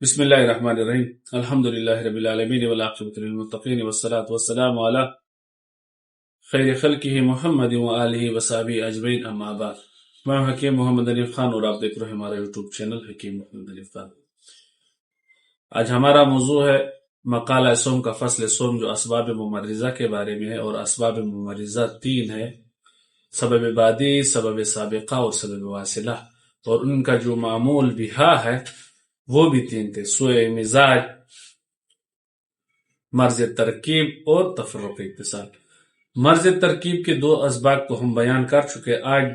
بسم الله الرحمن الرحیم الحمد لله رب العالمین والعاقبۃ للمتقین والصلاة والسلام علی خیر خلقہ محمد وآلہ وصحبہ اجمعین اما بعد۔ میں حکیم محمد علیف خان اور آپ دیکھ رہے ہیں ہمارا یوٹیوب چینل حکیم محمد علیف خان۔ آج ہمارا موضوع ہے مقالہ صوم کا فصل صوم، جو اسباب ممرضہ کے بارے میں ہے، اور اسباب ممرضہ 3 ہے: سبب بادی، سبب سابقہ اور سبب واصلہ، اور ان کا جو معمول بہا ہے وہ بھی 3 تھے: سوء مزاج، مرض ترکیب اور تفرق اتصال۔ مرض ترکیب کے 2 اسباب کو ہم بیان کر چکے، آج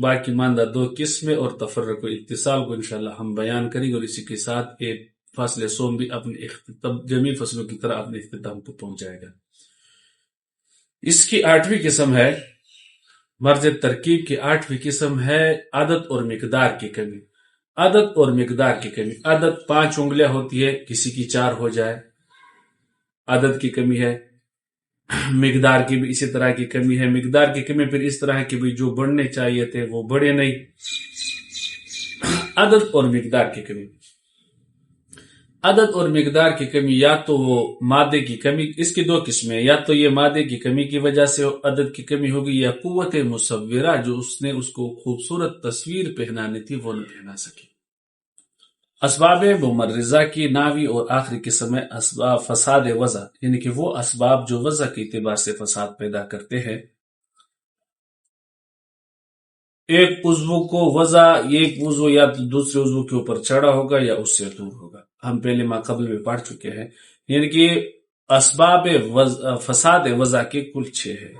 باقی ماندہ 2 قسمیں اور تفرق اتصال کو انشاءاللہ ہم بیان کریں گے، اور اسی کے ساتھ ایک فصل صوم بھی اپنے جمیع فصلوں کی طرح اپنے اختتام کو پہنچ جائے گا۔ اس کی 8ویں قسم ہے مرض ترکیب کی 8ویں قسم ہے عدد اور مقدار کی کمی۔ عدد اور مقدار کی کمی، عدد 5 انگلیاں ہوتی ہے، کسی کی 4 ہو جائے، عدد کی کمی ہے۔ مقدار کی بھی اسی طرح کی کمی ہے۔ مقدار کی کمی پھر اس طرح ہے کہ جو بڑھنے چاہیے تھے وہ بڑھے نہیں۔ عدد اور مقدار کی کمی، عدد اور مقدار کی کمی یا تو وہ مادے کی کمی، اس کی 2 قسمیں ہیں، یا تو یہ مادے کی کمی کی وجہ سے عدد کی کمی ہوگی، یا قوت مصورہ جو اس نے اس کو خوبصورت تصویر پہنانی تھی وہ نہ پہنا سکی۔ اسباب ممرضہ کی 9ویں اور آخری قسم ہے اسباب فساد وضع، یعنی کہ وہ اسباب جو وضع کے اعتبار سے فساد پیدا کرتے ہیں۔ ایک عضو کو وضع، ایک عضو یا دوسرے عضو کے اوپر چڑھا ہوگا یا اس سے دور ہوگا، ہم پہلے قبل میں پڑھ چکے ہیں۔ یعنی کہ اسباب فساد وضع کے کل 6 ہیں۔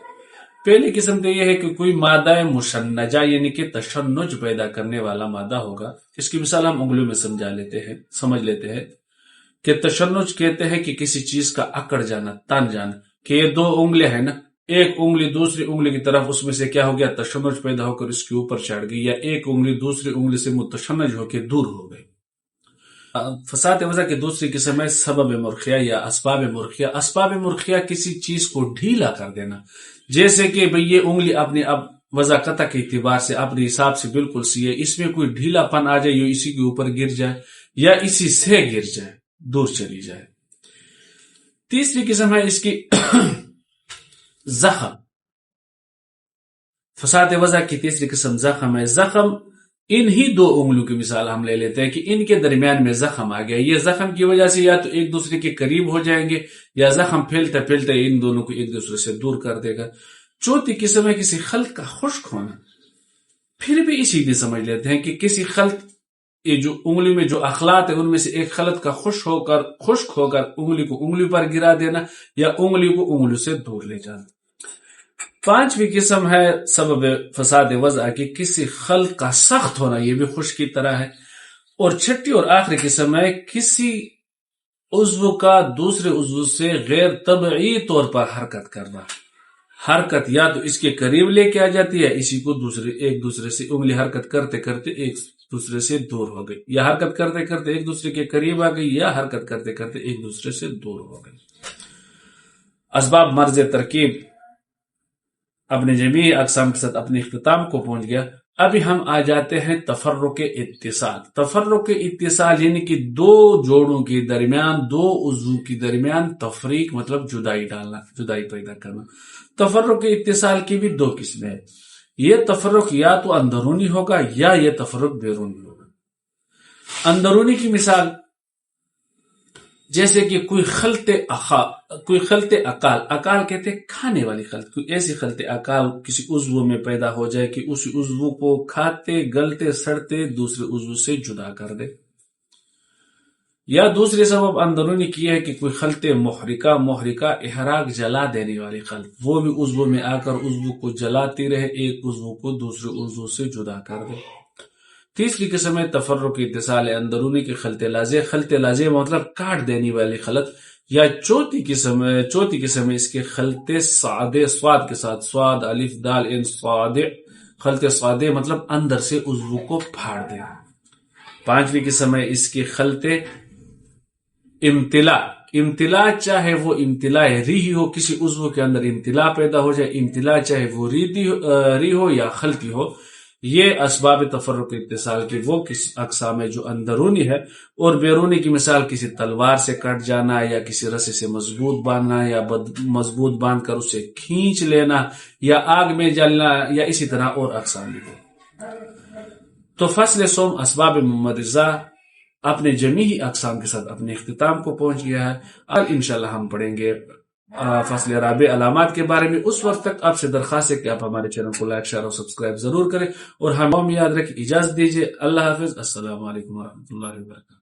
پہلی قسم تو یہ ہے کہ کوئی مادہ مشنجہ، یعنی کہ تشنج پیدا کرنے والا مادہ ہوگا۔ اس کی مثال ہم انگلیوں میں سمجھ لیتے ہیں کہ تشنج کہتے ہیں کہ کسی چیز کا اکڑ جانا، تن جانا، کہ یہ 2 انگلیاں ہیں نا، ایک انگلی دوسری انگلی کی طرف، اس میں سے کیا ہو گیا، تشنج پیدا ہو کر اس کے اوپر چڑھ گئی، یا ایک انگلی دوسری انگلی سے متشنج ہو کے دور ہو گئی۔ فساد وضع کی دوسری قسم ہے سبب مرخیہ یا اسباب مرخیہ۔ اسباب مرخیہ کسی چیز کو ڈھیلا کر دینا، جیسے کہ یہ انگلی اپنی اب وضع قطع کے اعتبار سے اپنے حساب سے بالکل سی ہے، اس میں کوئی ڈھیلا پن آ جائے، یہ اسی کے اوپر گر جائے یا اسی سے گر جائے، دور چلی جائے۔ تیسری قسم ہے اس کی زخم۔ فساد وضع کی تیسری قسم زخم ہے۔ زخم انہی 2 انگلیوں کی مثال ہم لے لیتے ہیں کہ ان کے درمیان میں زخم آ گیا، یہ زخم کی وجہ سے یا تو ایک دوسرے کے قریب ہو جائیں گے، یا زخم پھیلتے پھیلتے ان دونوں کو ایک دوسرے سے دور کر دے گا۔ چوتھی قسم ہے کسی خلط کا خشک ہونا۔ پھر بھی اسی لیے سمجھ لیتے ہیں کہ کسی خلط، یہ جو انگلی میں جو اخلاط ہے ان میں سے ایک خلط کا خشک ہو کر انگلی کو انگلی پر گرا دینا، یا انگلی کو انگلی سے دور لے جانا۔ 5ویں قسم ہے سبب فساد وضع کی کسی خلق کا سخت ہونا، یہ بھی خشک کی طرح ہے۔ اور 6ٹھی اور آخری قسم ہے کسی عضو کا دوسرے عضو سے غیر طبعی طور پر حرکت کرنا۔ حرکت یا تو اس کے قریب لے کے آ جاتی ہے، اسی کو ایک دوسرے سے انگلی حرکت کرتے کرتے ایک دوسرے سے دور ہو گئی، یا حرکت کرتے کرتے ایک دوسرے کے قریب آ گئی، یا حرکت کرتے کرتے ایک دوسرے سے دور ہو گئی۔ اسباب مرض ترکیب اپنے جمیع اقسام کے ساتھ اپنے اختتام کو پہنچ گیا۔ ابھی ہم آ جاتے ہیں تفرق اتصال۔ تفرق اتصال یعنی کہ 2 جوڑوں کے درمیان، 2 عضو کے درمیان تفریق مطلب جدائی ڈالنا، جدائی پیدا کرنا۔ تفرق اتصال کی بھی 2 قسمیں ہیں۔ یہ تفرق یا تو اندرونی ہوگا یا یہ تفرق بیرونی ہوگا۔ اندرونی کی مثال جیسے کہ کوئی خلط اقال، اقال کہتے ہیں کھانے والی خلط، کوئی ایسی خلط اقال کسی عضو میں پیدا ہو جائے کہ اس عضو کو کھاتے گلتے سڑتے دوسرے عضو سے جدا کر دے۔ یا دوسری سبب اندرونی کی ہے کہ کوئی خلط محرکہ احراق، جلا دینے والی خلط، وہ بھی عضو میں آ کر عضو کو جلاتی رہے، ایک عضو کو دوسرے عضو سے جدا کر دے۔ تیسری قسم ہے تفرق اتصال اندرونی کی خلط لازے مطلب کاٹ دینے والی خلط۔ یا چوتھی قسم ہے اس کے خلط صادے، سواد کے ساتھ، سواد الف دال ان صادع، خلط صادے مطلب اندر سے عضو کو پھاڑ دے۔ 5ویں قسم ہے اس کی خلط امتلا، چاہے وہ امتلا ریحی ہو، کسی عضو کے اندر امتلا پیدا ہو جائے، امتلا چاہے وہ ری ہو یا خلطی ہو، یہ اسباب تفرق اتصال کی وہ اقسام ہے جو اندرونی ہے، اور بیرونی کی مثال کسی تلوار سے کٹ جانا یا کسی رسی سے مضبوط باندھنا یا مضبوط باندھ کر اسے کھینچ لینا یا آگ میں جلنا یا اسی طرح اور اقسام بھی ہے۔ تو فصل سوم اسباب ممرضہ اپنے جمیعی اقسام کے ساتھ اپنے اختتام کو پہنچ گیا ہے۔ اب انشاءاللہ ہم پڑھیں گے فصل رابع علامات کے بارے میں۔ اس وقت تک آپ سے درخواست ہے کہ آپ ہمارے چینل کو لائک، شیئر اور سبسکرائب ضرور کریں، اور ہمیں یاد رکھیں۔ اجازت دیجیے، اللہ حافظ، السلام علیکم ورحمۃ اللہ وبرکاتہ۔